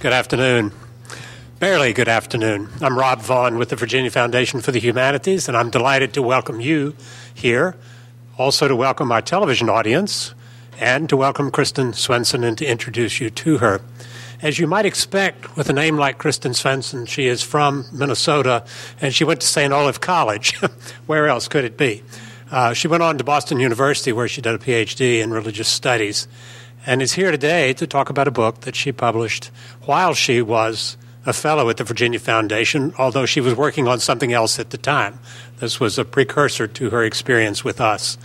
Good afternoon. Barely good afternoon. I'm Rob Vaughn with the Virginia Foundation for the Humanities, and I'm delighted to welcome you here, also to welcome our television audience, and to welcome Kristin Swenson and to introduce you to her. As you might expect, with a name like Kristin Swenson, she is from Minnesota, and she went to St. Olaf College. Where else could it be? She went on to Boston University, where she did a PhD in religious studies, and is here today to talk about a book that she published while she was a fellow at the Virginia Foundation, although she was working on something else at the time. This was a precursor to her experience with us.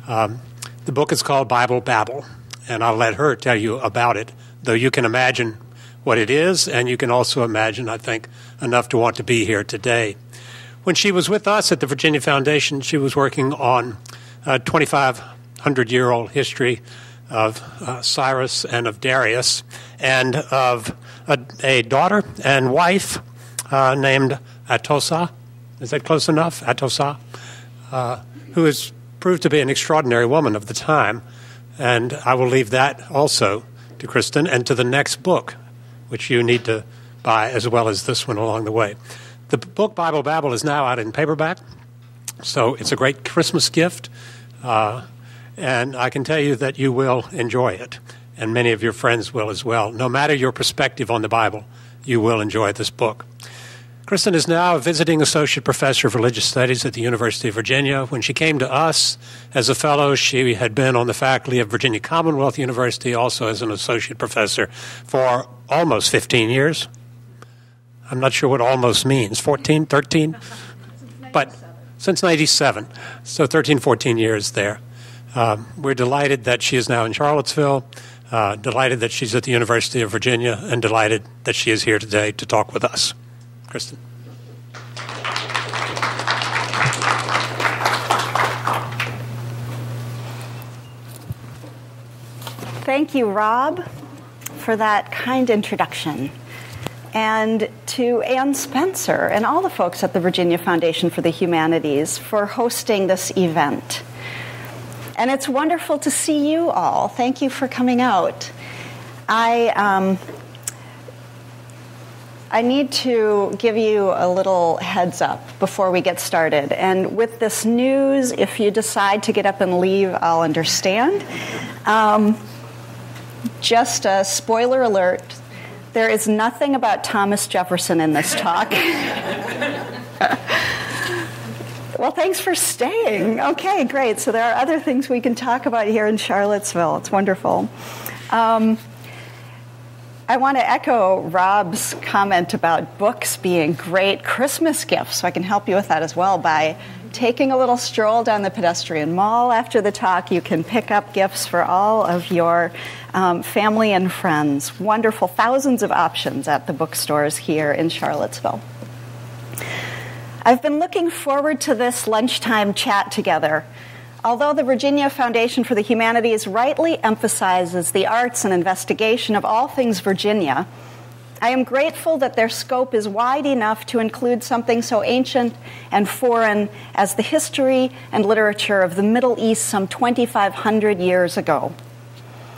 The book is called Babel, and I'll let her tell you about it, though you can imagine what it is, and you can also imagine, I think, enough to want to be here today. When she was with us at the Virginia Foundation, she was working on a 2,500-year-old history of Cyrus and of Darius, and of a daughter and wife named Atossa. Is that close enough? Atossa, who has proved to be an extraordinary woman of the time. And I will leave that also to Kristin and to the next book, which you need to buy as well as this one along the way. The book Babel is now out in paperback, so it's a great Christmas gift. And I can tell you that you will enjoy it, and many of your friends will as well. No matter your perspective on the Bible, you will enjoy this book. Kristin is now a visiting associate professor of religious studies at the University of Virginia. When she came to us as a fellow, she had been on the faculty of Virginia Commonwealth University, also as an associate professor, for almost 15 years. I'm not sure what almost means, 14, 13? But since 97, so 13, 14 years there. We're delighted that she is now in Charlottesville, delighted that she's at the University of Virginia, and delighted that she is here today to talk with us. Kristin. Thank you, Rob, for that kind introduction. And to Ann Spencer and all the folks at the Virginia Foundation for the Humanities for hosting this event. And it's wonderful to see you all. Thank you for coming out. I need to give you a little heads up before we get started. And with this news, if you decide to get up and leave, I'll understand. Just a spoiler alert, there is nothing about Thomas Jefferson in this talk. Well, thanks for staying. Okay, great. So there are other things we can talk about here in Charlottesville. It's wonderful. I want to echo Rob's comment about books being great Christmas gifts, so I can help you with that as well. By taking a little stroll down the pedestrian mall after the talk, you can pick up gifts for all of your family and friends. Wonderful. Thousands of options at the bookstores here in Charlottesville. I've been looking forward to this lunchtime chat together. Although the Virginia Foundation for the Humanities rightly emphasizes the arts and investigation of all things Virginia, I am grateful that their scope is wide enough to include something so ancient and foreign as the history and literature of the Middle East some 2,500 years ago.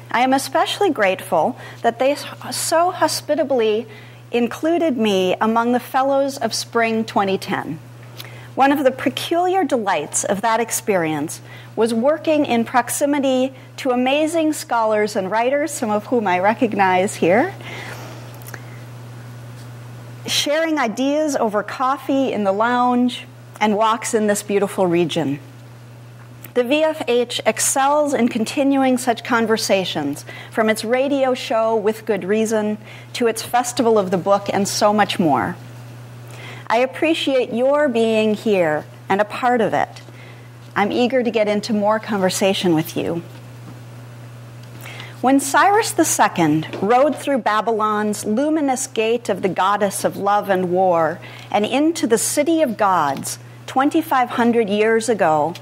I am especially grateful that they so hospitably included me among the Fellows of Spring 2010. One of the peculiar delights of that experience was working in proximity to amazing scholars and writers, some of whom I recognize here, sharing ideas over coffee in the lounge and walks in this beautiful region. The VFH excels in continuing such conversations, from its radio show With Good Reason to its Festival of the Book and so much more. I appreciate your being here and a part of it. I'm eager to get into more conversation with you. When Cyrus II rode through Babylon's luminous gate of the goddess of love and war and into the city of gods 2,500 years ago,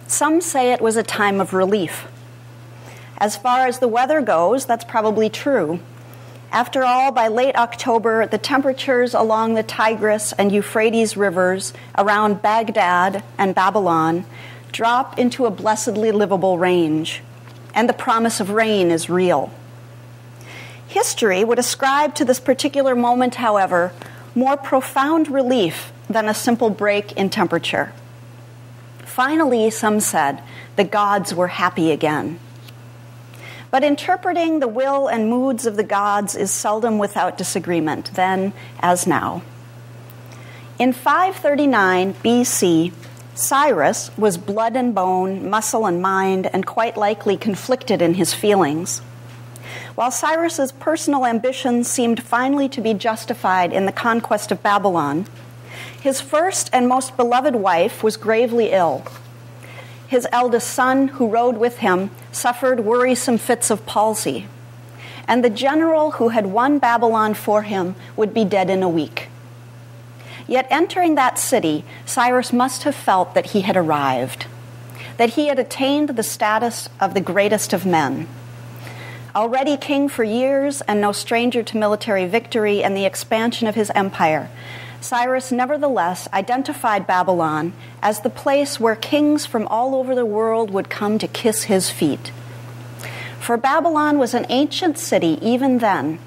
some say it was a time of relief. As far as the weather goes, that's probably true. After all, by late October, the temperatures along the Tigris and Euphrates rivers around Baghdad and Babylon drop into a blessedly livable range, and the promise of rain is real. History would ascribe to this particular moment, however, more profound relief than a simple break in temperature. Finally, some said, the gods were happy again. But interpreting the will and moods of the gods is seldom without disagreement, then as now. In 539 BC, Cyrus was blood and bone, muscle and mind, and quite likely conflicted in his feelings. While Cyrus's personal ambitions seemed finally to be justified in the conquest of Babylon, his first and most beloved wife was gravely ill. His eldest son, who rode with him, suffered worrisome fits of palsy, and the general who had won Babylon for him would be dead in a week. Yet entering that city, Cyrus must have felt that he had arrived, that he had attained the status of the greatest of men. Already king for years and no stranger to military victory and the expansion of his empire, Cyrus nevertheless identified Babylon as the place where kings from all over the world would come to kiss his feet. For Babylon was an ancient city even then,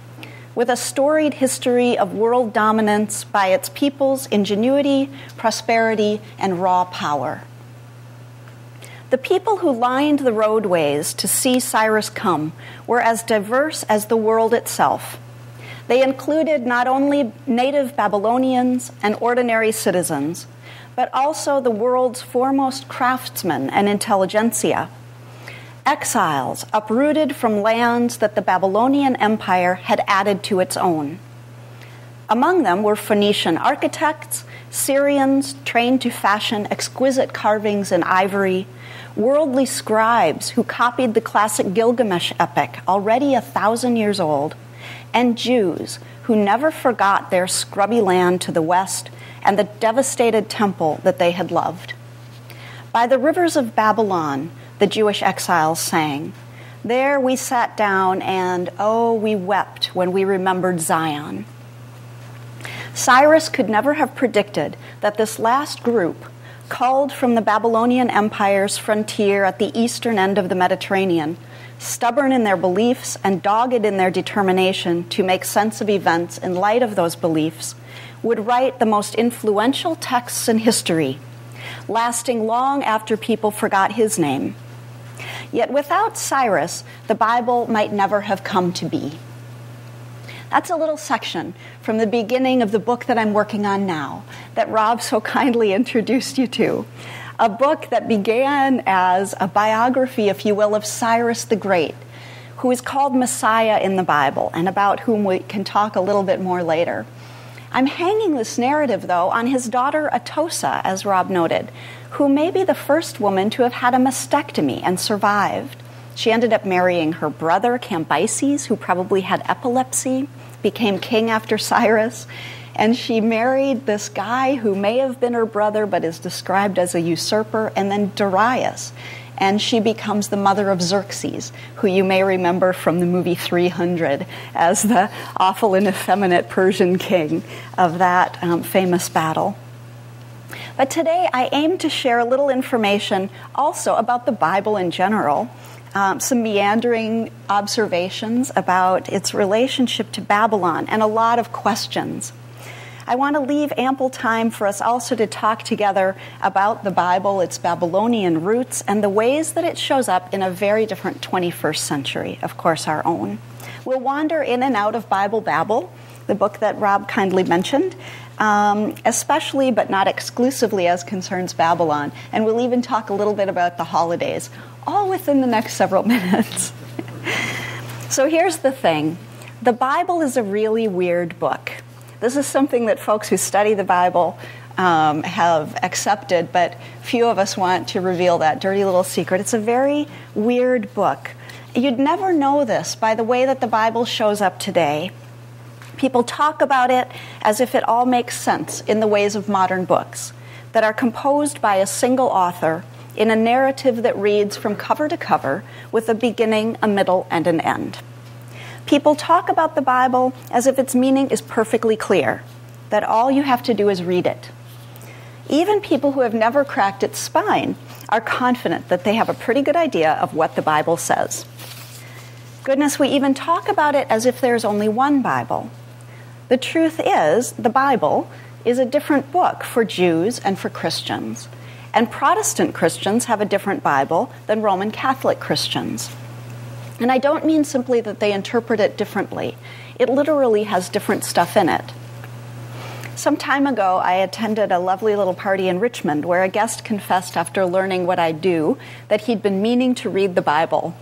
with a storied history of world dominance by its people's ingenuity, prosperity, and raw power. The people who lined the roadways to see Cyrus come were as diverse as the world itself. They included not only native Babylonians and ordinary citizens, but also the world's foremost craftsmen and intelligentsia, exiles uprooted from lands that the Babylonian Empire had added to its own. Among them were Phoenician architects, Syrians trained to fashion exquisite carvings in ivory, worldly scribes who copied the classic Gilgamesh epic, already 1,000 years old, and Jews who never forgot their scrubby land to the west and the devastated temple that they had loved. By the rivers of Babylon, the Jewish exiles sang, "There we sat down and, oh, we wept when we remembered Zion." Cyrus could never have predicted that this last group, culled from the Babylonian Empire's frontier at the eastern end of the Mediterranean, stubborn in their beliefs and dogged in their determination to make sense of events in light of those beliefs, would write the most influential texts in history, lasting long after people forgot his name. Yet without Cyrus, the Bible might never have come to be. That's a little section from the beginning of the book that I'm working on now, that Rob so kindly introduced you to. A book that began as a biography, if you will, of Cyrus the Great, who is called Messiah in the Bible, and about whom we can talk a little bit more later. I'm hanging this narrative, though, on his daughter Atossa, as Rob noted, who may be the first woman to have had a mastectomy and survived. She ended up marrying her brother, Cambyses, who probably had epilepsy, became king after Cyrus, and she married this guy who may have been her brother but is described as a usurper, and then Darius. And she becomes the mother of Xerxes, who you may remember from the movie 300 as the awful and effeminate Persian king of that famous battle. But today I aim to share a little information also about the Bible in general, some meandering observations about its relationship to Babylon, and a lot of questions. I want to leave ample time for us also to talk together about the Bible, its Babylonian roots, and the ways that it shows up in a very different 21st century, of course, our own. We'll wander in and out of Bible Babel, the book that Rob kindly mentioned, especially but not exclusively as concerns Babylon, and we'll even talk a little bit about the holidays, all within the next several minutes. So here's the thing. The Bible is a really weird book. This is something that folks who study the Bible have accepted, but few of us want to reveal that dirty little secret. It's a very weird book. You'd never know this by the way that the Bible shows up today. People talk about it as if it all makes sense in the ways of modern books that are composed by a single author in a narrative that reads from cover to cover with a beginning, a middle, and an end. People talk about the Bible as if its meaning is perfectly clear, that all you have to do is read it. Even people who have never cracked its spine are confident that they have a pretty good idea of what the Bible says. Goodness, we even talk about it as if there's only one Bible. The truth is, the Bible is a different book for Jews and for Christians. And Protestant Christians have a different Bible than Roman Catholic Christians. And I don't mean simply that they interpret it differently. It literally has different stuff in it. Some time ago, I attended a lovely little party in Richmond where a guest confessed after learning what I do that he'd been meaning to read the Bible.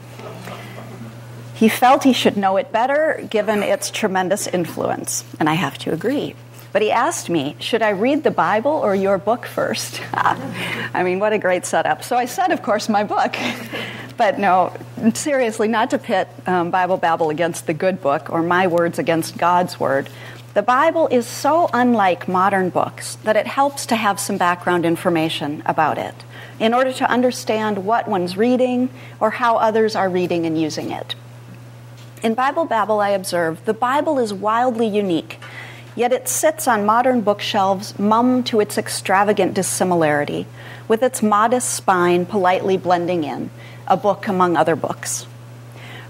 He felt he should know it better given its tremendous influence, and I have to agree. But he asked me, should I read the Bible or your book first? I mean, what a great setup. So I said, of course, my book. But no, seriously, not to pit Bible Babble against the good book or my words against God's word. The Bible is so unlike modern books that it helps to have some background information about it in order to understand what one's reading or how others are reading and using it. In Bible Babble, I observed the Bible is wildly unique, yet it sits on modern bookshelves mum to its extravagant dissimilarity, with its modest spine politely blending in, a book among other books.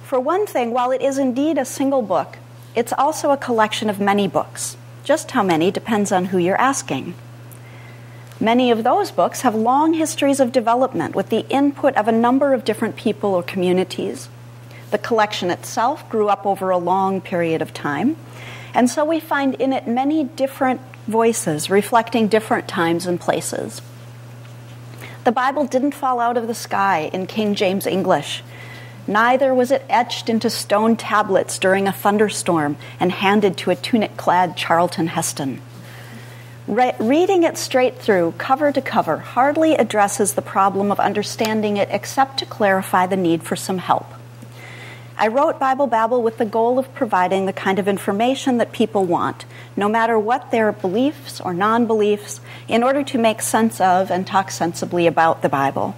For one thing, while it is indeed a single book, it's also a collection of many books. Just how many depends on who you're asking. Many of those books have long histories of development with the input of a number of different people or communities. The collection itself grew up over a long period of time, and so we find in it many different voices reflecting different times and places. The Bible didn't fall out of the sky in King James English. Neither was it etched into stone tablets during a thunderstorm and handed to a tunic-clad Charlton Heston. Reading it straight through, cover to cover, hardly addresses the problem of understanding it except to clarify the need for some help. I wrote Bible Babble with the goal of providing the kind of information that people want, no matter what their beliefs or non-beliefs, in order to make sense of and talk sensibly about the Bible,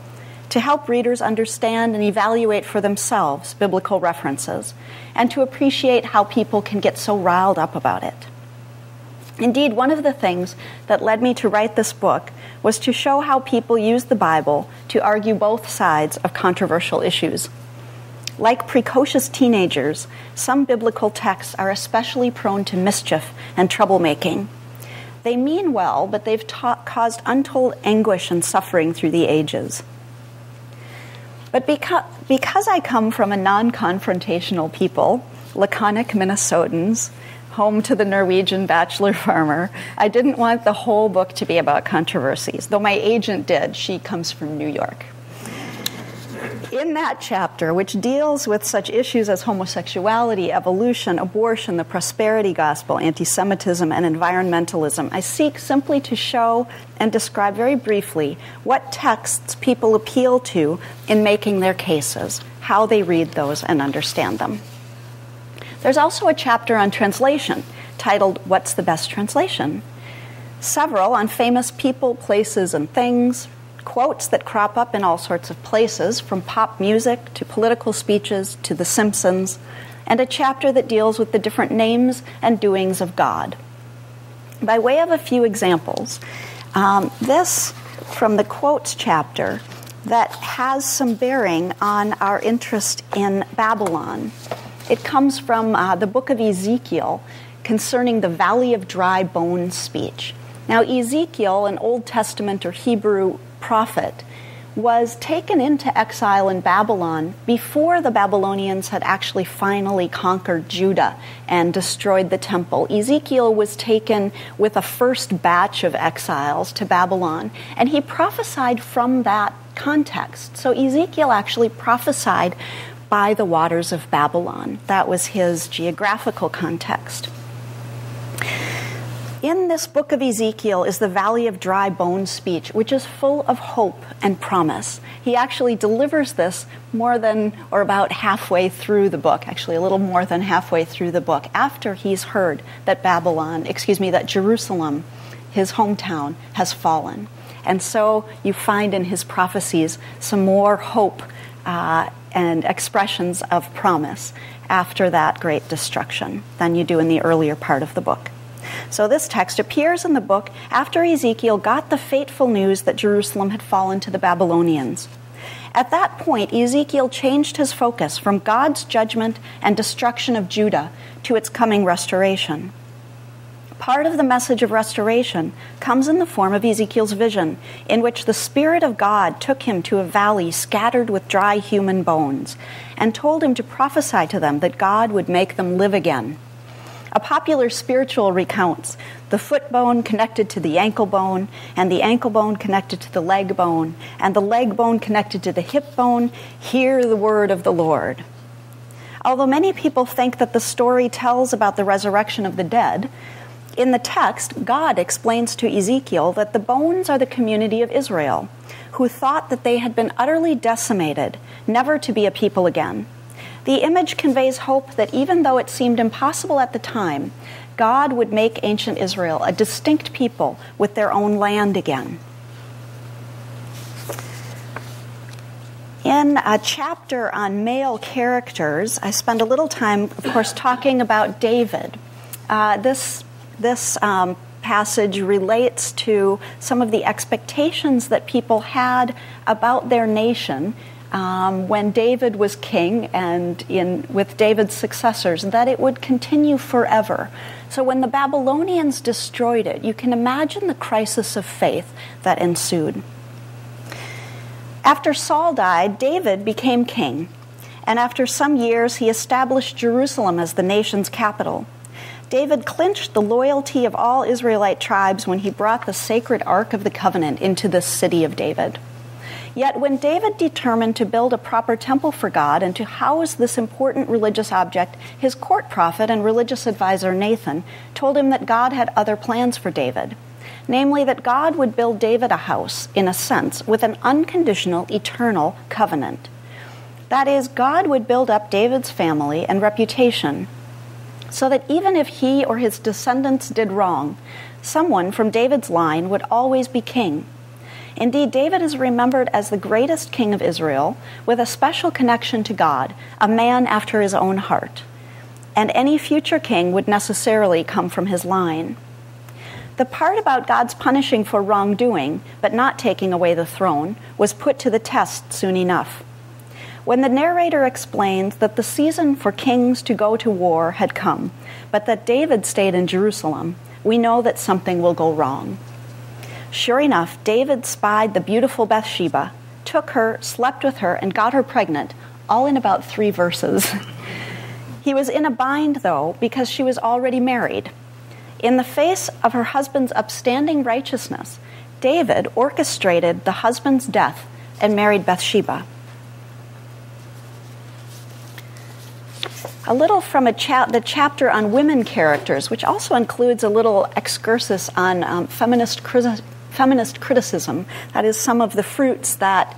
to help readers understand and evaluate for themselves biblical references, and to appreciate how people can get so riled up about it. Indeed, one of the things that led me to write this book was to show how people use the Bible to argue both sides of controversial issues. Like precocious teenagers, some biblical texts are especially prone to mischief and troublemaking. They mean well, but they've caused untold anguish and suffering through the ages. But because I come from a non-confrontational people, laconic Minnesotans, home to the Norwegian bachelor farmer, I didn't want the whole book to be about controversies, though my agent did. She comes from New York. In that chapter, which deals with such issues as homosexuality, evolution, abortion, the prosperity gospel, anti-Semitism, and environmentalism, I seek simply to show and describe very briefly what texts people appeal to in making their cases, how they read those and understand them. There's also a chapter on translation titled, What's the Best Translation? Several on famous people, places, and things, quotes that crop up in all sorts of places, from pop music to political speeches to The Simpsons, and a chapter that deals with the different names and doings of God. By way of a few examples, this from the quotes chapter that has some bearing on our interest in Babylon. It comes from the book of Ezekiel concerning the Valley of Dry Bones speech. Now, Ezekiel, an Old Testament or Hebrew prophet, was taken into exile in Babylon before the Babylonians had actually finally conquered Judah and destroyed the temple. Ezekiel was taken with a first batch of exiles to Babylon, and he prophesied from that context. So Ezekiel actually prophesied by the waters of Babylon. That was his geographical context. In this book of Ezekiel is the Valley of Dry Bones speech, which is full of hope and promise. He actually delivers this more than, or about halfway through the book, actually a little more than halfway through the book, after he's heard that that Jerusalem, his hometown, has fallen. And so you find in his prophecies some more hope and expressions of promise after that great destruction than you do in the earlier part of the book. So this text appears in the book after Ezekiel got the fateful news that Jerusalem had fallen to the Babylonians. At that point, Ezekiel changed his focus from God's judgment and destruction of Judah to its coming restoration. Part of the message of restoration comes in the form of Ezekiel's vision, in which the Spirit of God took him to a valley scattered with dry human bones and told him to prophesy to them that God would make them live again. A popular spiritual recounts the foot bone connected to the ankle bone, and the ankle bone connected to the leg bone, and the leg bone connected to the hip bone. Hear the word of the Lord. Although many people think that the story tells about the resurrection of the dead, in the text, God explains to Ezekiel that the bones are the community of Israel, who thought that they had been utterly decimated, never to be a people again. The image conveys hope that even though it seemed impossible at the time, God would make ancient Israel a distinct people with their own land again. In a chapter on male characters, I spend a little time, of course, talking about David. This passage relates to some of the expectations that people had about their nation when David was king and with David's successors, that it would continue forever. So when the Babylonians destroyed it, you can imagine the crisis of faith that ensued. After Saul died, David became king, and after some years he established Jerusalem as the nation's capital. David clinched the loyalty of all Israelite tribes when he brought the sacred Ark of the Covenant into this city of David. Yet when David determined to build a proper temple for God and to house this important religious object, his court prophet and religious advisor Nathan told him that God had other plans for David, namely that God would build David a house, in a sense, with an unconditional, eternal covenant. That is, God would build up David's family and reputation, so that even if he or his descendants did wrong, someone from David's line would always be king. Indeed, David is remembered as the greatest king of Israel, with a special connection to God, a man after his own heart. And any future king would necessarily come from his line. The part about God's punishing for wrongdoing, but not taking away the throne, was put to the test soon enough. When the narrator explains that the season for kings to go to war had come, but that David stayed in Jerusalem, we know that something will go wrong. Sure enough, David spied the beautiful Bathsheba, took her, slept with her, and got her pregnant, all in about 3 verses. He was in a bind, though, because she was already married. In the face of her husband's upstanding righteousness, David orchestrated the husband's death and married Bathsheba. A little from the chapter on women characters, which also includes a little excursus on feminist criticism. That is some of the fruits that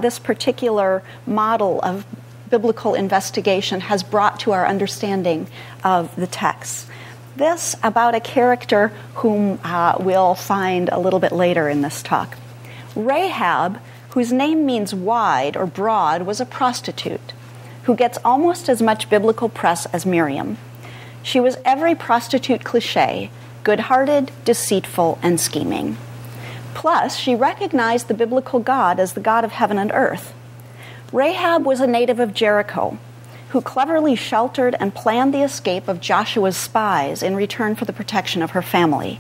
this particular model of biblical investigation has brought to our understanding of the text. This about a character whom we'll find a little bit later in this talk. Rahab, whose name means wide or broad, was a prostitute who gets almost as much biblical press as Miriam. She was every prostitute cliché, good-hearted, deceitful, and scheming. Plus, she recognized the biblical God as the God of heaven and earth. Rahab was a native of Jericho, who cleverly sheltered and planned the escape of Joshua's spies in return for the protection of her family.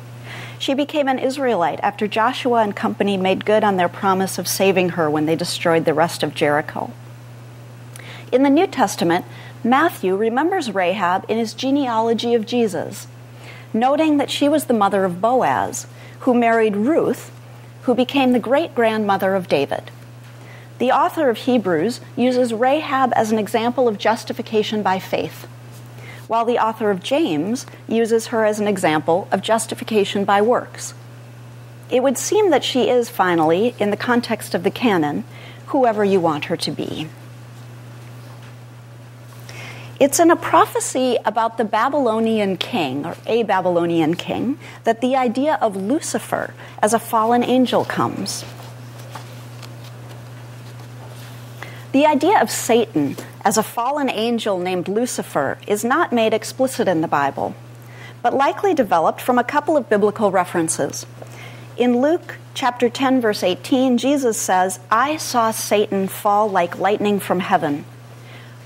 She became an Israelite after Joshua and company made good on their promise of saving her when they destroyed the rest of Jericho. In the New Testament, Matthew remembers Rahab in his genealogy of Jesus, noting that she was the mother of Boaz, who married Ruth, who became the great-grandmother of David. The author of Hebrews uses Rahab as an example of justification by faith, while the author of James uses her as an example of justification by works. It would seem that she is, finally, in the context of the canon, whoever you want her to be. It's in a prophecy about the Babylonian king, or a Babylonian king, that the idea of Lucifer as a fallen angel comes. The idea of Satan as a fallen angel named Lucifer is not made explicit in the Bible, but likely developed from a couple of biblical references. In Luke chapter 10, verse 18, Jesus says, "I saw Satan fall like lightning from heaven,"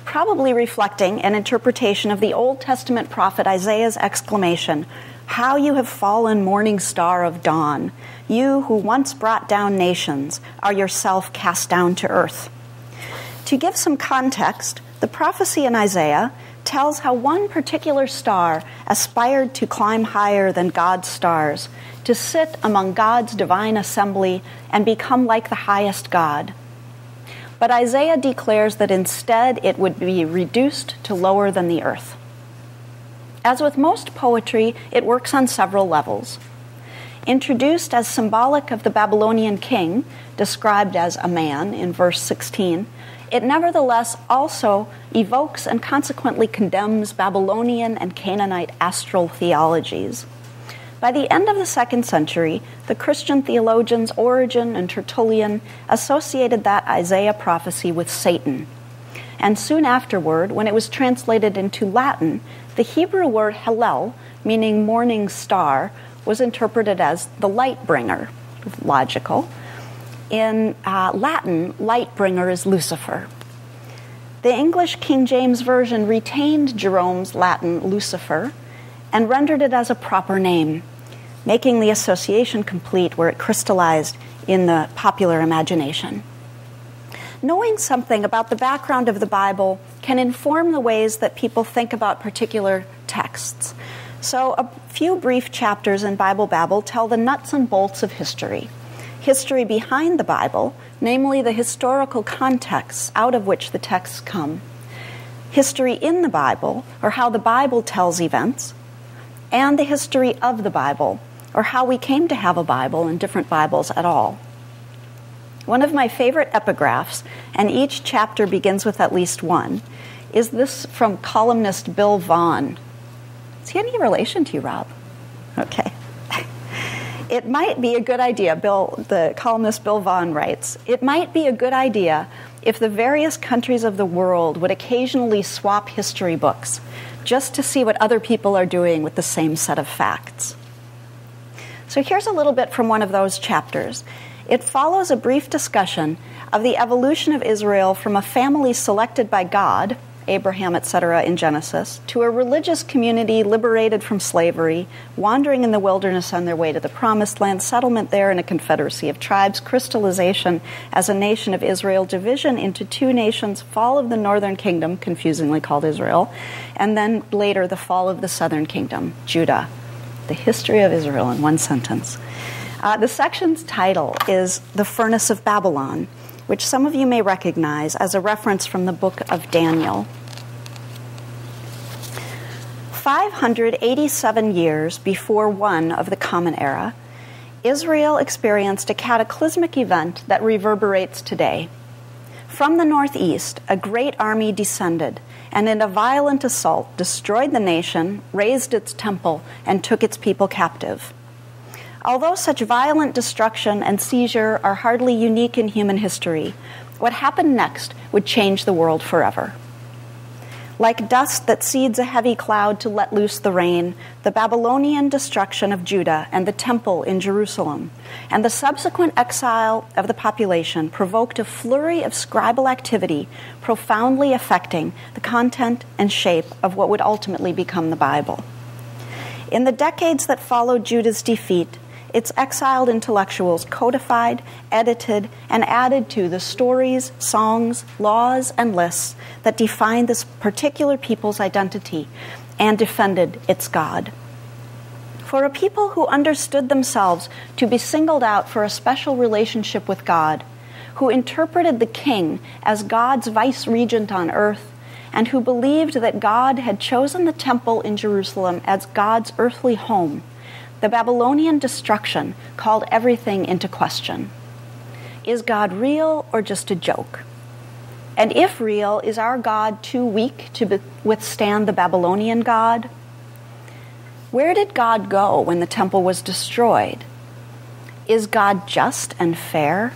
probably reflecting an interpretation of the Old Testament prophet Isaiah's exclamation, "How you have fallen, morning star of dawn! You who once brought down nations are yourself cast down to earth." To give some context, the prophecy in Isaiah tells how one particular star aspired to climb higher than God's stars, to sit among God's divine assembly and become like the highest God. But Isaiah declares that instead it would be reduced to lower than the earth. As with most poetry, it works on several levels. Introduced as symbolic of the Babylonian king, described as a man in verse 16, it nevertheless also evokes and consequently condemns Babylonian and Canaanite astral theologies. By the end of the 2nd century, the Christian theologians Origen and Tertullian associated that Isaiah prophecy with Satan. And soon afterward, when it was translated into Latin, the Hebrew word Hallel, meaning morning star, was interpreted as the light bringer. Logical. In Latin, light bringer is Lucifer. The English King James Version retained Jerome's Latin Lucifer and rendered it as a proper name, making the association complete where it crystallized in the popular imagination. Knowing something about the background of the Bible can inform the ways that people think about particular texts. So a few brief chapters in Bible Babble tell the nuts and bolts of history. History behind the Bible, namely the historical contexts out of which the texts come. History in the Bible, or how the Bible tells events. And the history of the Bible, or how we came to have a Bible and different Bibles at all. One of my favorite epigraphs, and each chapter begins with at least one, is this from columnist Bill Vaughan. Is he any relation to you, Rob? Okay. It might be a good idea, the columnist Bill Vaughan writes, "It might be a good idea if the various countries of the world would occasionally swap history books, just to see what other people are doing with the same set of facts." So here's a little bit from one of those chapters. It follows a brief discussion of the evolution of Israel from a family selected by God, Abraham, etc., in Genesis, to a religious community liberated from slavery, wandering in the wilderness on their way to the Promised Land, settlement there in a confederacy of tribes, crystallization as a nation of Israel, division into two nations, fall of the northern kingdom, confusingly called Israel, and then later the fall of the southern kingdom, Judah. The history of Israel in one sentence. The section's title is The Furnace of Babylon, which some of you may recognize as a reference from the book of Daniel. 587 years before one of the Common Era, Israel experienced a cataclysmic event that reverberates today. From the northeast, a great army descended, and in a violent assault destroyed the nation, razed its temple, and took its people captive. Although such violent destruction and seizure are hardly unique in human history, what happened next would change the world forever. Like dust that seeds a heavy cloud to let loose the rain, the Babylonian destruction of Judah and the temple in Jerusalem, and the subsequent exile of the population provoked a flurry of scribal activity profoundly affecting the content and shape of what would ultimately become the Bible. In the decades that followed Judah's defeat, its exiled intellectuals codified, edited, and added to the stories, songs, laws, and lists that defined this particular people's identity and defended its God. For a people who understood themselves to be singled out for a special relationship with God, who interpreted the king as God's vice-regent on earth, and who believed that God had chosen the temple in Jerusalem as God's earthly home, the Babylonian destruction called everything into question. Is God real or just a joke? And if real, is our God too weak to withstand the Babylonian God? Where did God go when the temple was destroyed? Is God just and fair?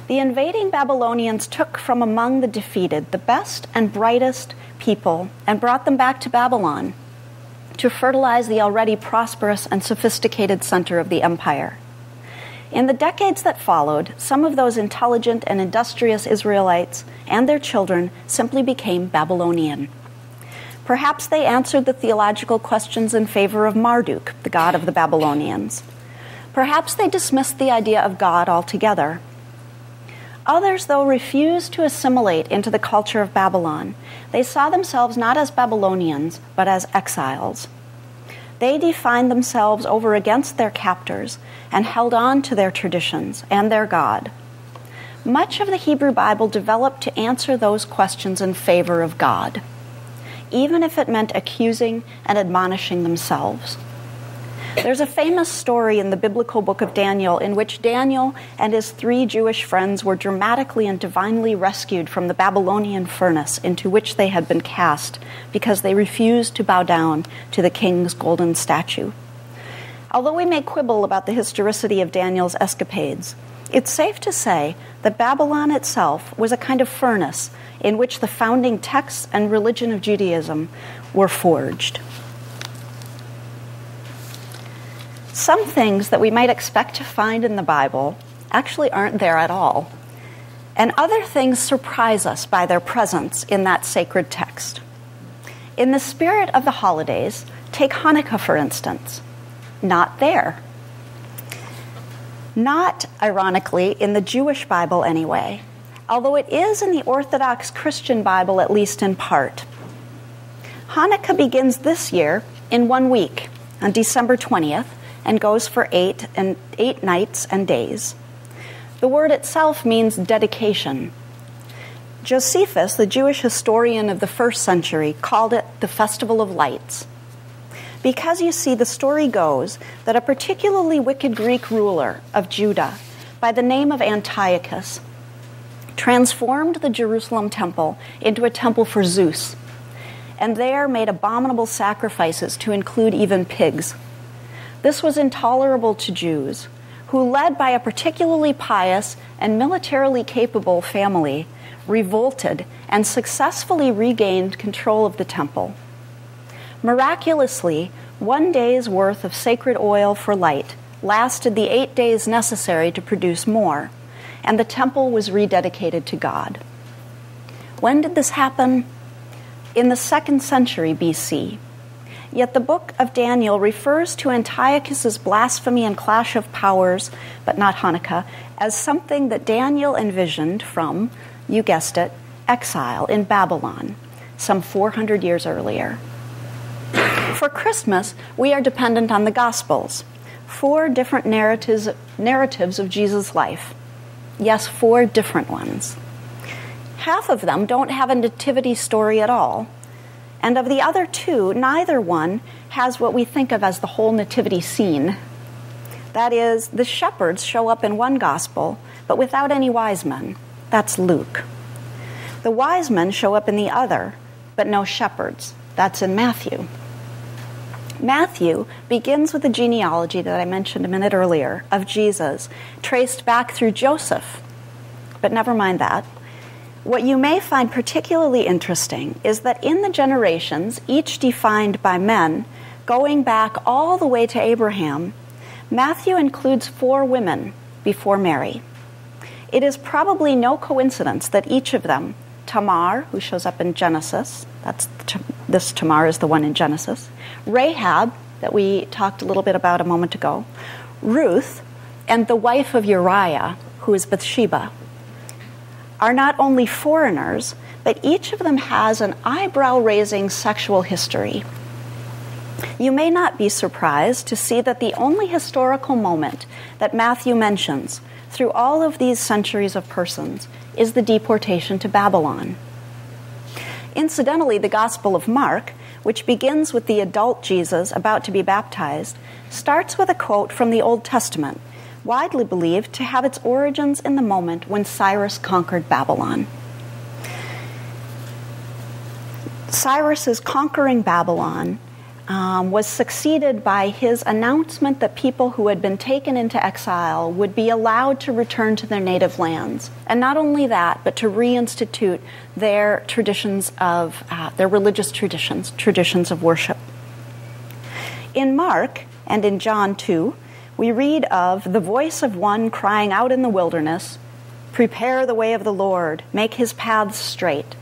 The invading Babylonians took from among the defeated the best and brightest people and brought them back to Babylon to fertilize the already prosperous and sophisticated center of the empire. In the decades that followed, some of those intelligent and industrious Israelites and their children simply became Babylonian. Perhaps they answered the theological questions in favor of Marduk, the god of the Babylonians. Perhaps they dismissed the idea of God altogether. Others, though, refused to assimilate into the culture of Babylon. They saw themselves not as Babylonians, but as exiles. They defined themselves over against their captors and held on to their traditions and their God. Much of the Hebrew Bible developed to answer those questions in favor of God, even if it meant accusing and admonishing themselves. There's a famous story in the biblical book of Daniel in which Daniel and his 3 Jewish friends were dramatically and divinely rescued from the Babylonian furnace into which they had been cast because they refused to bow down to the king's golden statue. Although we may quibble about the historicity of Daniel's escapades, it's safe to say that Babylon itself was a kind of furnace in which the founding texts and religion of Judaism were forged. Some things that we might expect to find in the Bible actually aren't there at all, and other things surprise us by their presence in that sacred text. In the spirit of the holidays, take Hanukkah, for instance. Not there. Not, ironically, in the Jewish Bible anyway, although it is in the Orthodox Christian Bible, at least in part. Hanukkah begins this year in 1 week, on December 20th, and goes for 8 nights and days. The word itself means dedication. Josephus, the Jewish historian of the 1st century, called it the Festival of Lights. Because, you see, the story goes that a particularly wicked Greek ruler of Judah by the name of Antiochus transformed the Jerusalem temple into a temple for Zeus, and there made abominable sacrifices to include even pigs. This was intolerable to Jews, who, led by a particularly pious and militarily capable family, revolted and successfully regained control of the temple. Miraculously, 1 day's worth of sacred oil for light lasted the 8 days necessary to produce more, and the temple was rededicated to God. When did this happen? In the 2nd century BC. Yet the book of Daniel refers to Antiochus' blasphemy and clash of powers, but not Hanukkah, as something that Daniel envisioned from, you guessed it, exile in Babylon, some 400 years earlier. For Christmas, we are dependent on the Gospels, 4 different narratives of Jesus' life. Yes, 4 different ones. Half of them don't have a nativity story at all. And of the other 2, neither one has what we think of as the whole nativity scene. That is, the shepherds show up in one gospel, but without any wise men. That's Luke. The wise men show up in the other, but no shepherds. That's in Matthew. Matthew begins with the genealogy that I mentioned a minute earlier of Jesus, traced back through Joseph. But never mind that. What you may find particularly interesting is that in the generations, each defined by men, going back all the way to Abraham, Matthew includes 4 women before Mary. It is probably no coincidence that each of them, Tamar, who shows up in Genesis, this Tamar is the one in Genesis, Rahab, that we talked a little bit about a moment ago, Ruth, and the wife of Uriah, who is Bathsheba, are not only foreigners, but each of them has an eyebrow-raising sexual history. You may not be surprised to see that the only historical moment that Matthew mentions through all of these centuries of persons is the deportation to Babylon. Incidentally, the Gospel of Mark, which begins with the adult Jesus about to be baptized, starts with a quote from the Old Testament, widely believed to have its origins in the moment when Cyrus conquered Babylon. Cyrus's conquering Babylon was succeeded by his announcement that people who had been taken into exile would be allowed to return to their native lands. And not only that, but to reinstitute their traditions of, their religious traditions of worship. In Mark and in John too, we read of the voice of one crying out in the wilderness, "Prepare the way of the Lord, make his paths straight."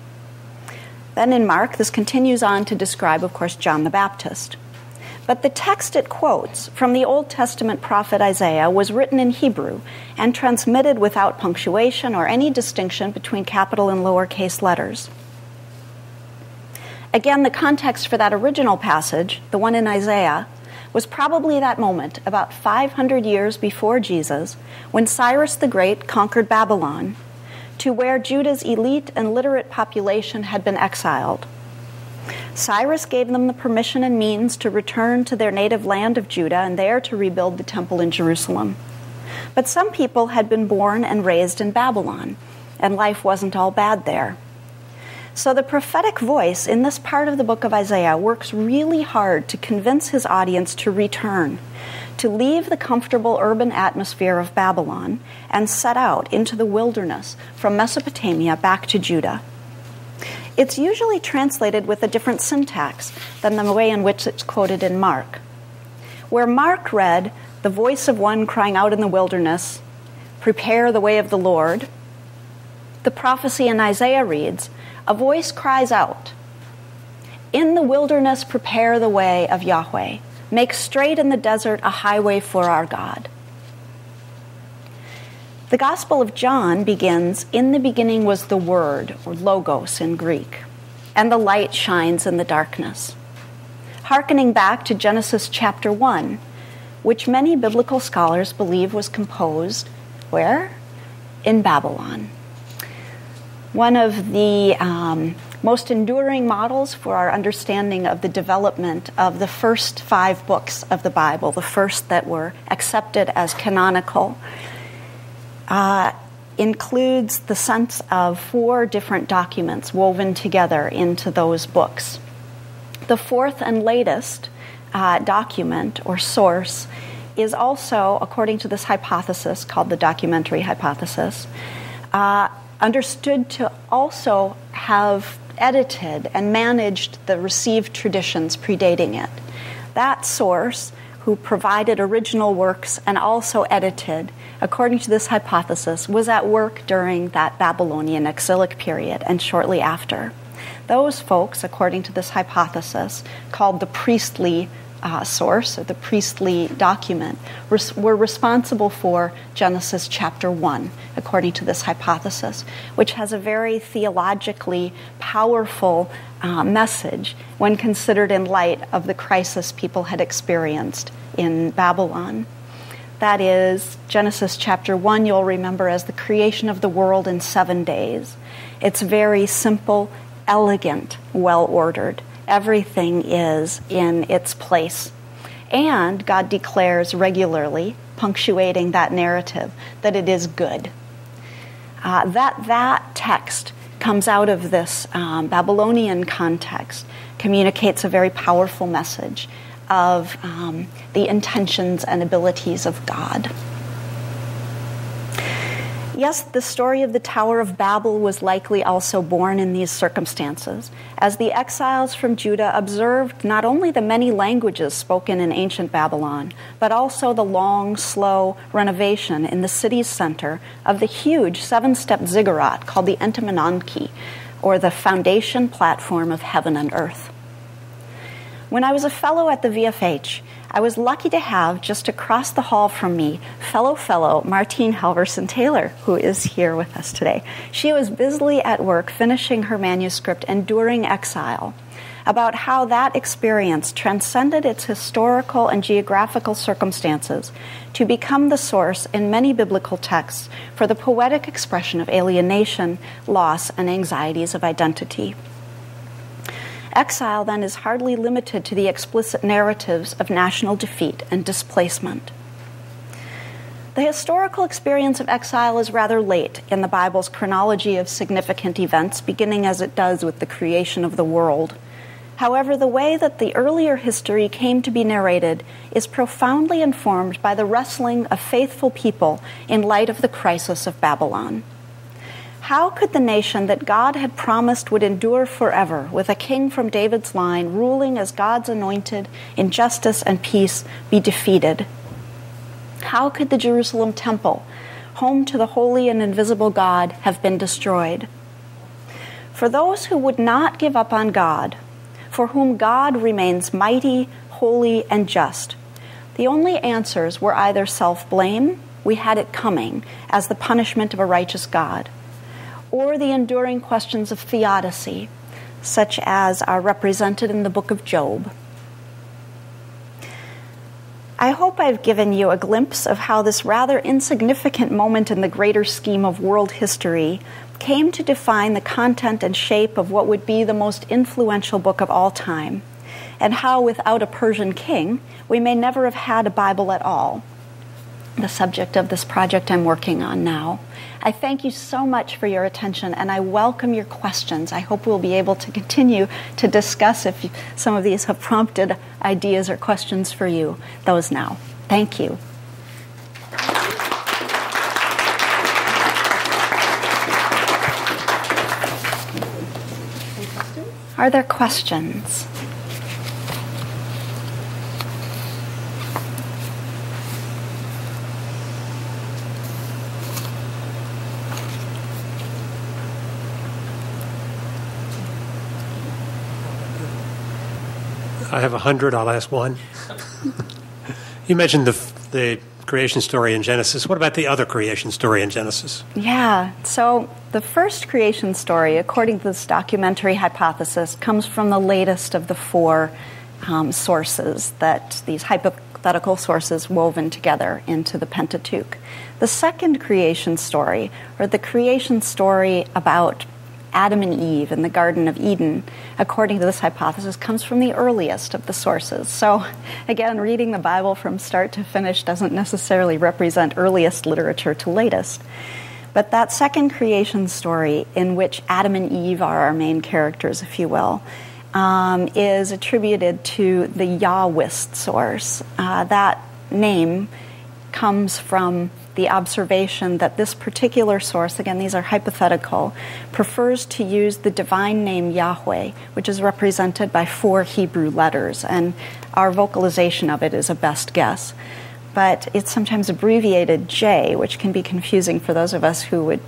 Then in Mark, this continues on to describe, of course, John the Baptist. But the text it quotes from the Old Testament prophet Isaiah was written in Hebrew and transmitted without punctuation or any distinction between capital and lowercase letters. Again, the context for that original passage, the one in Isaiah, was probably that moment, about 500 years before Jesus, when Cyrus the Great conquered Babylon, to where Judah's elite and literate population had been exiled. Cyrus gave them the permission and means to return to their native land of Judah and there to rebuild the temple in Jerusalem. But some people had been born and raised in Babylon, and life wasn't all bad there. So the prophetic voice in this part of the book of Isaiah works really hard to convince his audience to return, to leave the comfortable urban atmosphere of Babylon and set out into the wilderness from Mesopotamia back to Judah. It's usually translated with a different syntax than the way in which it's quoted in Mark. Where Mark read, "The voice of one crying out in the wilderness, prepare the way of the Lord," the prophecy in Isaiah reads, "A voice cries out, in the wilderness prepare the way of Yahweh, make straight in the desert a highway for our God." The Gospel of John begins, "In the beginning was the Word," or logos in Greek, "and the light shines in the darkness," hearkening back to Genesis chapter 1, which many biblical scholars believe was composed, where? In Babylon. One of the most enduring models for our understanding of the development of the first 5 books of the Bible, the first that were accepted as canonical, includes the sense of 4 different documents woven together into those books. The 4th and latest document or source is also, according to this hypothesis called the documentary hypothesis, understood to also have edited and managed the received traditions predating it. That source, who provided original works and also edited, according to this hypothesis, was at work during that Babylonian exilic period and shortly after. Those folks, according to this hypothesis, called the priestly source or the priestly document, were responsible for Genesis chapter 1, according to this hypothesis, which has a very theologically powerful message when considered in light of the crisis people had experienced in Babylon. That is, Genesis chapter 1, you'll remember, as the creation of the world in 7 days. It's very simple, elegant, well-ordered. Everything is in its place. And God declares regularly, punctuating that narrative, that it is good. That text comes out of this Babylonian context, communicates a very powerful message of the intentions and abilities of God. Yes, the story of the Tower of Babel was likely also born in these circumstances, as the exiles from Judah observed not only the many languages spoken in ancient Babylon, but also the long, slow renovation in the city's center of the huge 7-step ziggurat called the Entemenanki, or the foundation platform of heaven and earth. When I was a fellow at the VFH, I was lucky to have, just across the hall from me, fellow Martine Halverson-Taylor, who is here with us today. She was busily at work finishing her manuscript, Enduring Exile, about how that experience transcended its historical and geographical circumstances to become the source in many biblical texts for the poetic expression of alienation, loss, and anxieties of identity. Exile, then, is hardly limited to the explicit narratives of national defeat and displacement. The historical experience of exile is rather late in the Bible's chronology of significant events, beginning as it does with the creation of the world. However, the way that the earlier history came to be narrated is profoundly informed by the wrestling of faithful people in light of the crisis of Babylon. How could the nation that God had promised would endure forever, with a king from David's line ruling as God's anointed in justice and peace, be defeated? how could the Jerusalem temple, home to the holy and invisible God, have been destroyed? For those who would not give up on God, for whom God remains mighty, holy, and just, the only answers were either self-blame, we had it coming, as the punishment of a righteous God, or the enduring questions of theodicy, such as are represented in the book of Job. I hope I've given you a glimpse of how this rather insignificant moment in the greater scheme of world history came to define the content and shape of what would be the most influential book of all time, and how without a Persian king, we may never have had a Bible at all, the subject of this project I'm working on now. I thank you so much for your attention, and I welcome your questions. I hope we'll be able to continue to discuss, if some of these have prompted ideas or questions for you, those now. Thank you. Are there questions? I have 100. I'll ask one. You mentioned the creation story in Genesis. What about the other creation story in Genesis? Yeah. So the first creation story, according to this documentary hypothesis, comes from the latest of the four sources, that these hypothetical sources woven together into the Pentateuch. The second creation story, or the creation story about Adam and Eve in the Garden of Eden, according to this hypothesis, comes from the earliest of the sources. So, again, reading the Bible from start to finish doesn't necessarily represent earliest literature to latest. But that second creation story, in which Adam and Eve are our main characters, if you will, is attributed to the Yahwist source. That name comes from the observation that this particular source, again, these are hypothetical, prefers to use the divine name Yahweh, which is represented by 4 Hebrew letters, and our vocalization of it is a best guess. But it's sometimes abbreviated J, which can be confusing for those of us who would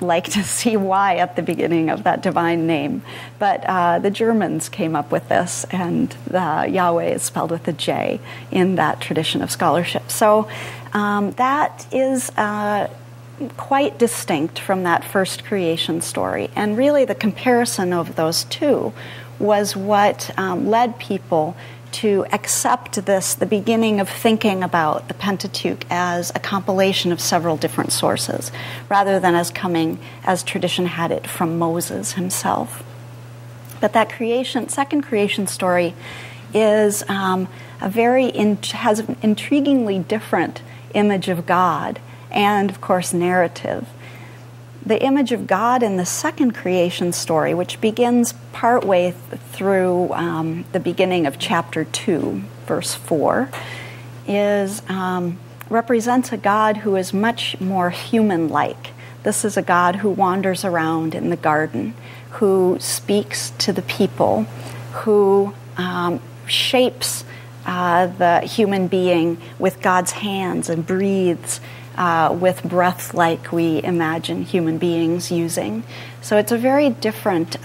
like to see Y at the beginning of that divine name. But the Germans came up with this, and the Yahweh is spelled with a J in that tradition of scholarship. So that is quite distinct from that first creation story. And really the comparison of those two was what led people to accept this, the beginning of thinking about the Pentateuch as a compilation of several different sources, rather than as coming, as tradition had it, from Moses himself. But that second creation story is has an intriguingly different image of God and, of course, narrative. The image of God in the second creation story, which begins partway through the beginning of chapter 2, verse 4, represents a God who is much more human-like. This is a God who wanders around in the garden, who speaks to the people, who shapes the human being with God's hands and breathes with breath like we imagine human beings using. So it's a very different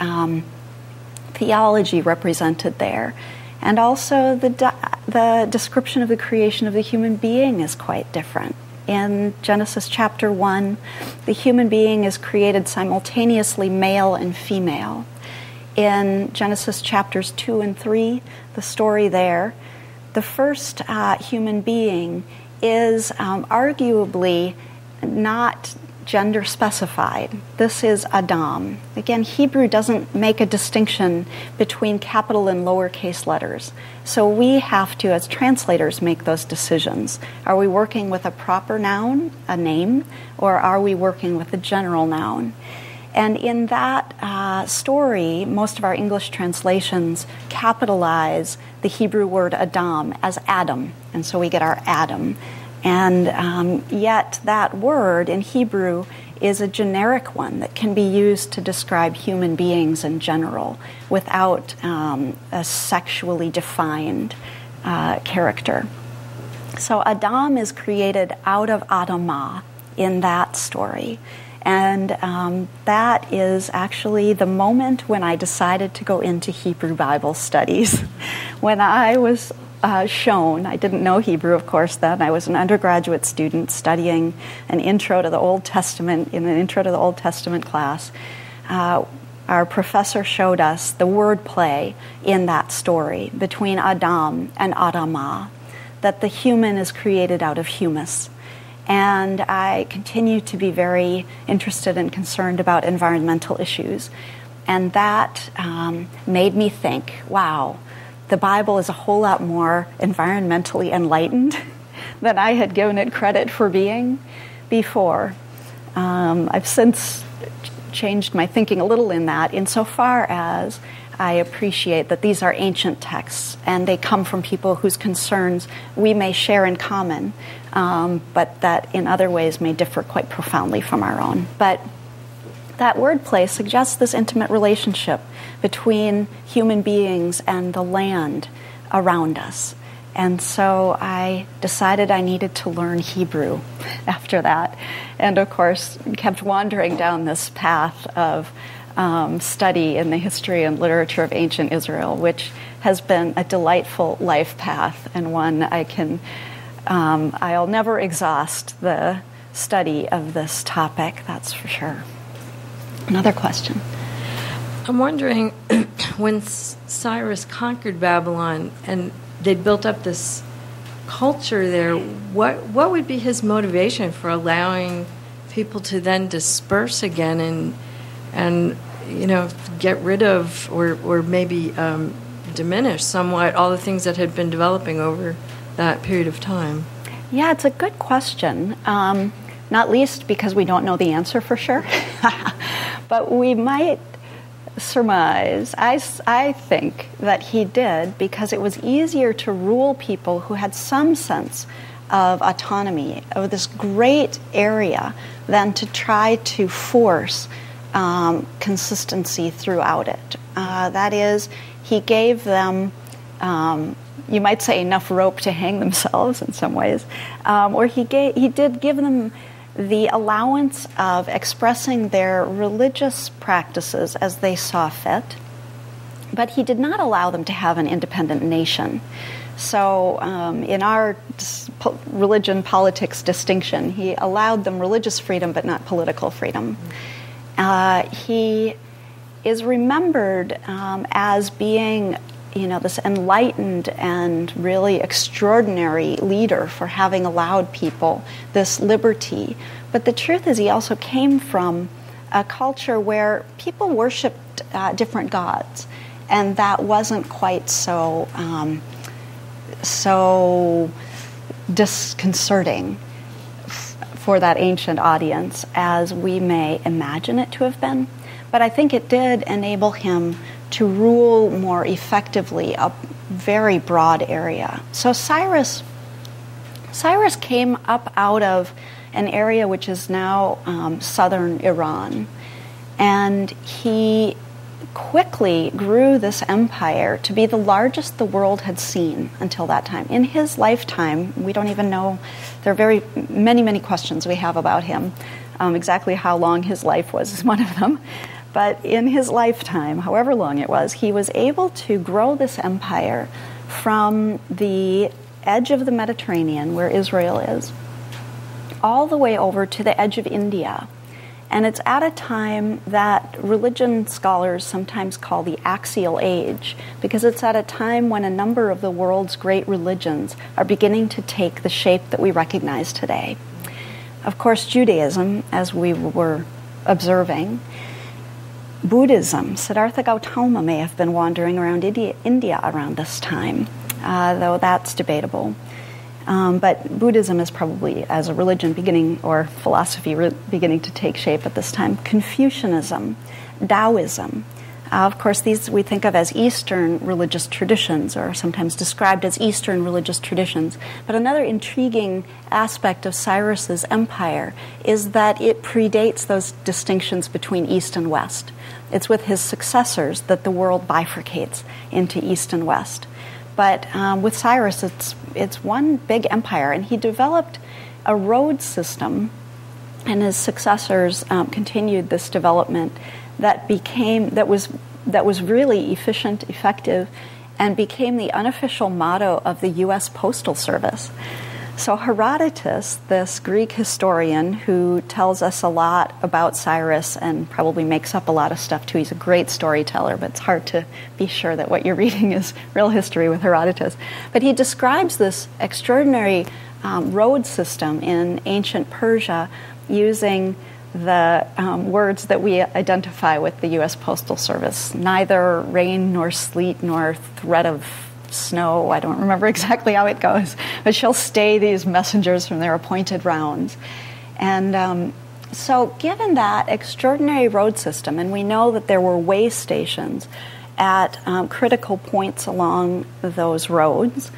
theology represented there. And also the description of the creation of the human being is quite different. In Genesis chapter 1, the human being is created simultaneously male and female. In Genesis chapters 2 and 3, the story there, the first human being is arguably not gender specified. This is Adam. Again, Hebrew doesn't make a distinction between capital and lowercase letters. So we have to, as translators, make those decisions. Are we working with a proper noun, a name, or are we working with a general noun? And in that story, most of our English translations capitalize the Hebrew word Adam as Adam, and so we get our Adam. And yet that word in Hebrew is a generic one that can be used to describe human beings in general without a sexually defined character. So Adam is created out of Adamah in that story. And that is actually the moment when I decided to go into Hebrew Bible studies. When I was shown, I didn't know Hebrew, of course, then. I was an undergraduate student studying an Intro to the Old Testament in an Intro to the Old Testament class. Our professor showed us the wordplay in that story between Adam and Adamah, that the human is created out of humus. And I continue to be very interested and concerned about environmental issues. And that made me think, wow, the Bible is a whole lot more environmentally enlightened than I had given it credit for being before. I've since changed my thinking a little in that, insofar as I appreciate that these are ancient texts and they come from people whose concerns we may share in common, but that in other ways may differ quite profoundly from our own. But that wordplay suggests this intimate relationship between human beings and the land around us. And so I decided I needed to learn Hebrew after that. And of course, kept wandering down this path of study in the history and literature of ancient Israel, which has been a delightful life path and one I'll never exhaust the study of this topic, that's for sure. Another question. I'm wondering, when Cyrus conquered Babylon and they built up this culture there, what would be his motivation for allowing people to then disperse again and get rid of or maybe diminish somewhat all the things that had been developing over that period of time? Yeah, it's a good question. Not least because we don't know the answer for sure. But we might surmise, I think, that he did because it was easier to rule people who had some sense of autonomy, of this great area, than to try to force consistency throughout it. That is, he gave them, you might say, enough rope to hang themselves in some ways, or he did give them the allowance of expressing their religious practices as they saw fit, but he did not allow them to have an independent nation. So in our religion politics distinction, he allowed them religious freedom but not political freedom. He is remembered as being this enlightened and really extraordinary leader for having allowed people this liberty. But the truth is he also came from a culture where people worshipped different gods, and that wasn't quite so disconcerting for that ancient audience as we may imagine it to have been. But I think it did enable him to rule more effectively a very broad area. So Cyrus came up out of an area which is now southern Iran, and he quickly grew this empire to be the largest the world had seen until that time. In his lifetime, we don't even know, there are many questions we have about him. Exactly how long his life was is one of them. But in his lifetime, however long it was, he was able to grow this empire from the edge of the Mediterranean, where Israel is, all the way over to the edge of India. And it's at a time that religion scholars sometimes call the axial age, because it's at a time when a number of the world's great religions are beginning to take the shape that we recognize today. Of course, Judaism, as we were observing, Buddhism, Siddhartha Gautama may have been wandering around India around this time, though that's debatable. But Buddhism is probably, as a religion beginning, or philosophy beginning to take shape at this time. Confucianism, Taoism. Of course, these we think of as Eastern religious traditions, or sometimes described as Eastern religious traditions. But another intriguing aspect of Cyrus's empire is that it predates those distinctions between East and West. It's with his successors that the world bifurcates into East and West. But with Cyrus, it's one big empire, and he developed a road system, and his successors continued this development that was really efficient, effective, and became the unofficial motto of the U.S. Postal Service. So Herodotus, this Greek historian who tells us a lot about Cyrus and probably makes up a lot of stuff too, he's a great storyteller, but it's hard to be sure that what you're reading is real history with Herodotus. But he describes this extraordinary road system in ancient Persia using the words that we identify with the U.S. Postal Service. Neither rain nor sleet nor threat of snow, I don't remember exactly how it goes, but she'll stay these messengers from their appointed rounds. And so given that extraordinary road system, and we know that there were way stations at critical points along those roads,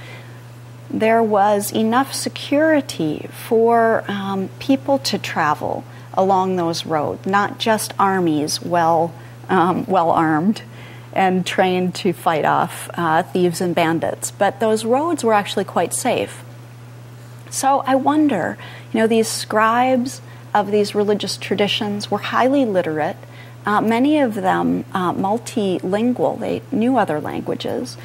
there was enough security for people to travel along those roads, not just armies well armed and trained to fight off thieves and bandits, but those roads were actually quite safe. So I wonder, these scribes of these religious traditions were highly literate, many of them multilingual, they knew other languages.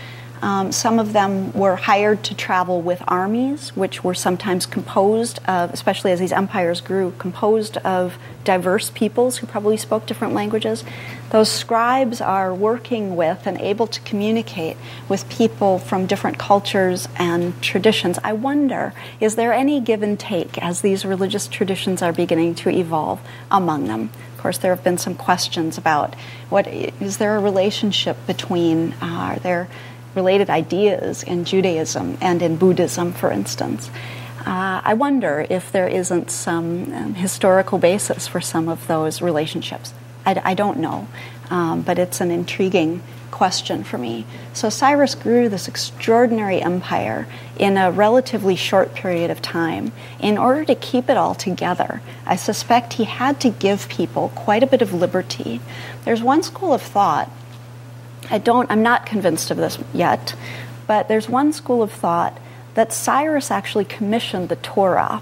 Some of them were hired to travel with armies, which were sometimes composed of, especially as these empires grew, composed of diverse peoples who probably spoke different languages. Those scribes are working with and able to communicate with people from different cultures and traditions. I wonder, is there any give and take as these religious traditions are beginning to evolve among them? Of course, there have been some questions about is there a relationship between, are there related ideas in Judaism and in Buddhism, for instance. I wonder if there isn't some historical basis for some of those relationships. I don't know, but it's an intriguing question for me. So Cyrus grew this extraordinary empire in a relatively short period of time. In order to keep it all together, I suspect he had to give people quite a bit of liberty. There's one school of thought, I'm not convinced of this yet, but there's one school of thought that Cyrus actually commissioned the Torah.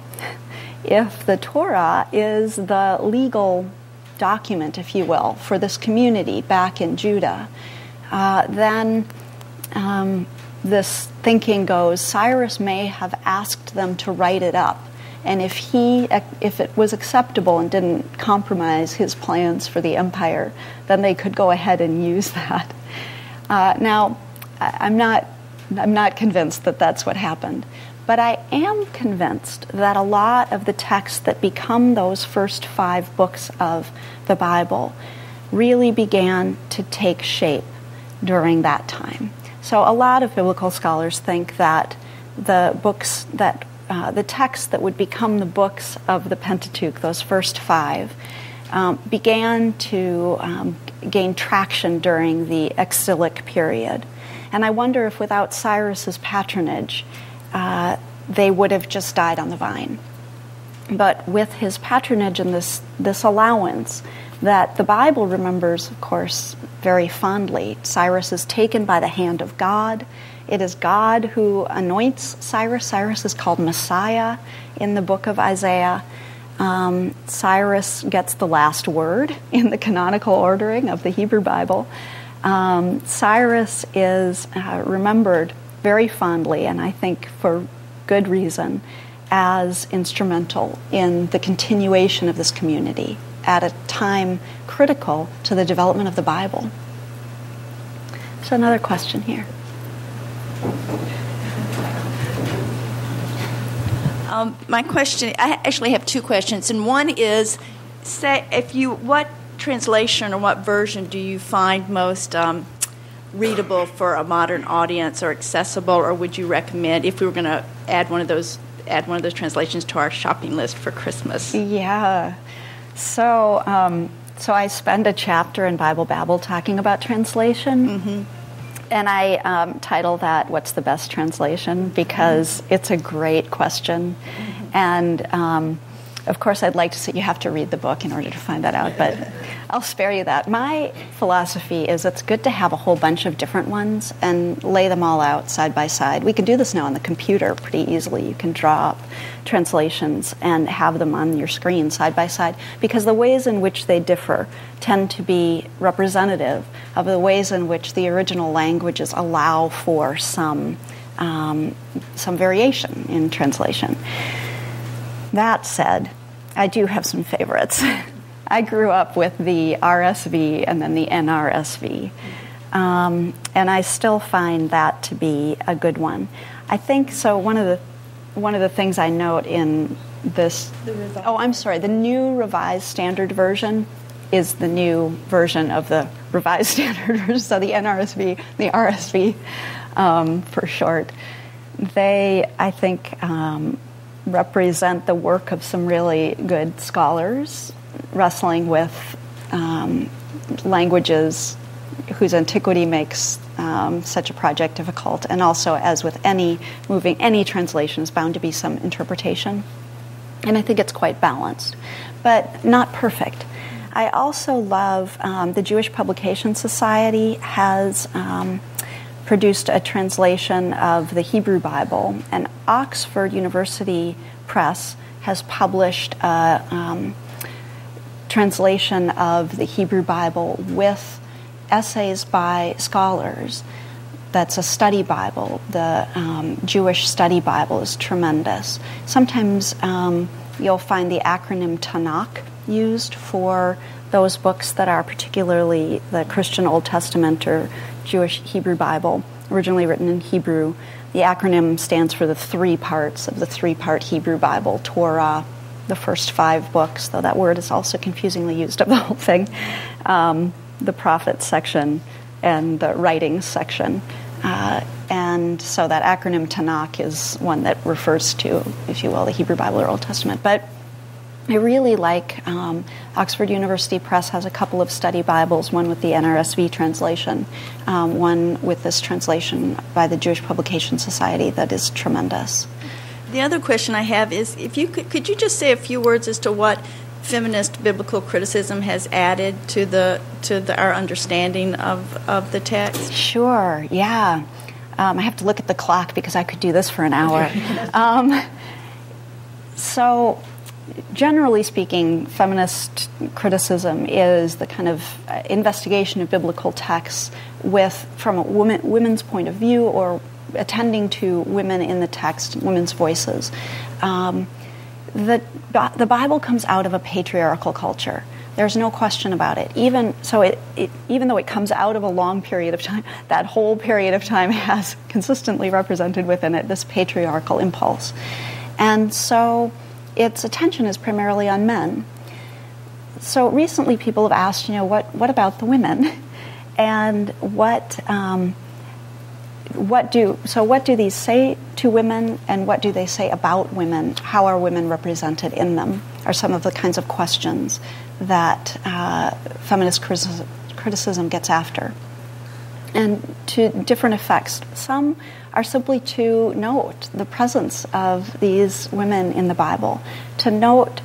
If the Torah is the legal document, if you will, for this community back in Judah, then this thinking goes, Cyrus may have asked them to write it up. And if it was acceptable and didn't compromise his plans for the empire, then they could go ahead and use that. Now, I'm not convinced that that's what happened, but I am convinced that a lot of the texts that become those first 5 books of the Bible really began to take shape during that time. So a lot of biblical scholars think that the books that the texts that would become the books of the Pentateuch, those first 5, began to gain traction during the exilic period. And I wonder if without Cyrus's patronage, they would have just died on the vine. But with his patronage and this allowance that the Bible remembers, of course, very fondly, Cyrus is taken by the hand of God. It is God who anoints Cyrus. Cyrus is called Messiah in the book of Isaiah. Cyrus gets the last word in the canonical ordering of the Hebrew Bible. Cyrus is remembered very fondly, and I think for good reason, as instrumental in the continuation of this community at a time critical to the development of the Bible. So another question here. My question, I actually have 2 questions, and one is, what translation or what version do you find most readable for a modern audience or accessible, or would you recommend if we were going to add one of those translations to our shopping list for Christmas? Yeah. So I spend a chapter in Bible Babel talking about translation. Mm-hmm. And I title that, What's the Best Translation? Because it's a great question. Mm-hmm. And Of course, I'd like to say you have to read the book in order to find that out, but I'll spare you that. My philosophy is it's good to have a whole bunch of different ones and lay them all out side by side. We can do this now on the computer pretty easily. You can draw up translations and have them on your screen side by side, because the ways in which they differ tend to be representative of the ways in which the original languages allow for some variation in translation. That said, I do have some favorites. I grew up with the RSV and then the NRSV, and I still find that to be a good one. I think so. One of the things I note in this, the New Revised Standard Version is the new version of the Revised Standard Version. So the NRSV, the RSV, for short, they, I think, represent the work of some really good scholars wrestling with languages whose antiquity makes such a project difficult. And also, as with any translation, is bound to be some interpretation. And I think it's quite balanced, but not perfect. I also love the Jewish Publication Society has produced a translation of the Hebrew Bible, and Oxford University Press has published a translation of the Hebrew Bible with essays by scholars. That's a study Bible. The Jewish Study Bible is tremendous. Sometimes you'll find the acronym Tanakh used for those books that are particularly the Christian Old Testament or Jewish Hebrew Bible, originally written in Hebrew. The acronym stands for the three parts of the three-part Hebrew Bible: Torah, the first 5 books, though that word is also confusingly used of the whole thing, the prophets section, and the writings section. And so that acronym Tanakh is one that refers to, if you will, the Hebrew Bible or Old Testament. But I really like Oxford University Press has a couple of study Bibles, one with the NRSV translation, one with this translation by the Jewish Publication Society that is tremendous. The other question I have is, if you could you just say a few words as to what feminist biblical criticism has added to our understanding of the text? Sure, yeah. I have to look at the clock because I could do this for an hour. So, generally speaking, feminist criticism is the kind of investigation of biblical texts from a women's point of view, or attending to women in the text, women's voices. The Bible comes out of a patriarchal culture. There's no question about it. Even though it comes out of a long period of time, that whole period of time has consistently represented within it this patriarchal impulse. And so its attention is primarily on men. So recently people have asked, what about the women? And what do these say to women, and what do they say about women? How are women represented in them? Are some of the kinds of questions that feminist criticism gets after. And to different effects. Some are simply to note the presence of these women in the Bible, to note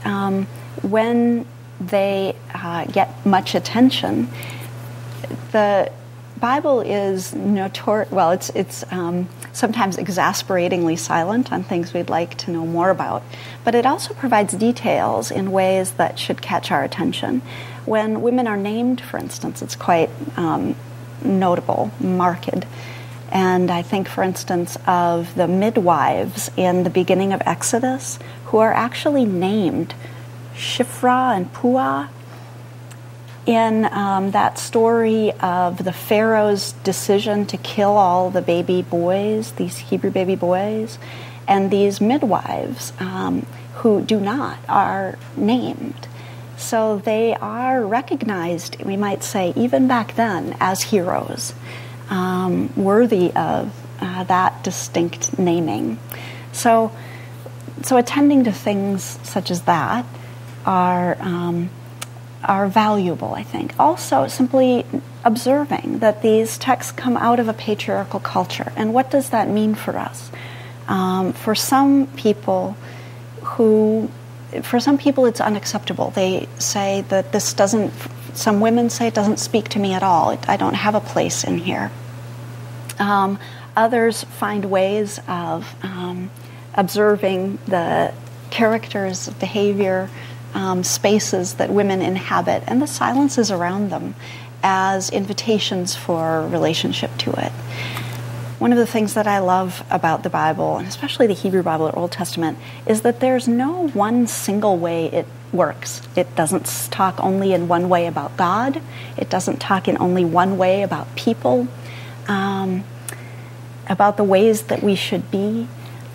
when they get much attention. The Bible is it's sometimes exasperatingly silent on things we'd like to know more about, but it also provides details in ways that should catch our attention. When women are named, for instance, it's quite notable, marked. And I think, for instance, of the midwives in the beginning of Exodus, who are actually named Shiphrah and Puah. In that story of the Pharaoh's decision to kill all the baby boys, these Hebrew baby boys, and these midwives who do not, are named. So they are recognized, we might say, even back then, as heroes, worthy of that distinct naming. So attending to things such as that are valuable, I think. Also, simply observing that these texts come out of a patriarchal culture. And what does that mean for us? For some people who for some people it's unacceptable. They say that this doesn't, some women say it doesn't speak to me at all. I don't have a place in here. Others find ways of observing the characters, behavior, spaces that women inhabit, and the silences around them as invitations for relationship to it. One of the things that I love about the Bible, and especially the Hebrew Bible or Old Testament, is that there's no one single way it works. It doesn't talk only in one way about God. It doesn't talk in only one way about people, about the ways that we should be.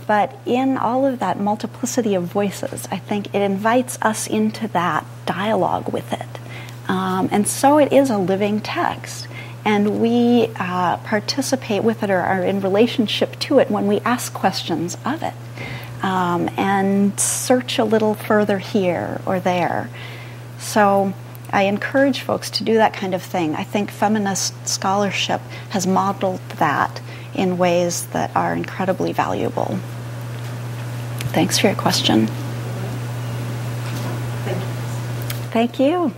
But in all of that multiplicity of voices, I think it invites us into that dialogue with it. And so it is a living text. And we participate with it or are in relationship to it when we ask questions of it and search a little further here or there. So I encourage folks to do that kind of thing. I think feminist scholarship has modeled that in ways that are incredibly valuable. Thanks for your question. Thank you.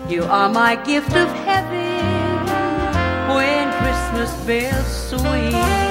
You are my gift of heaven when Christmas bells swing.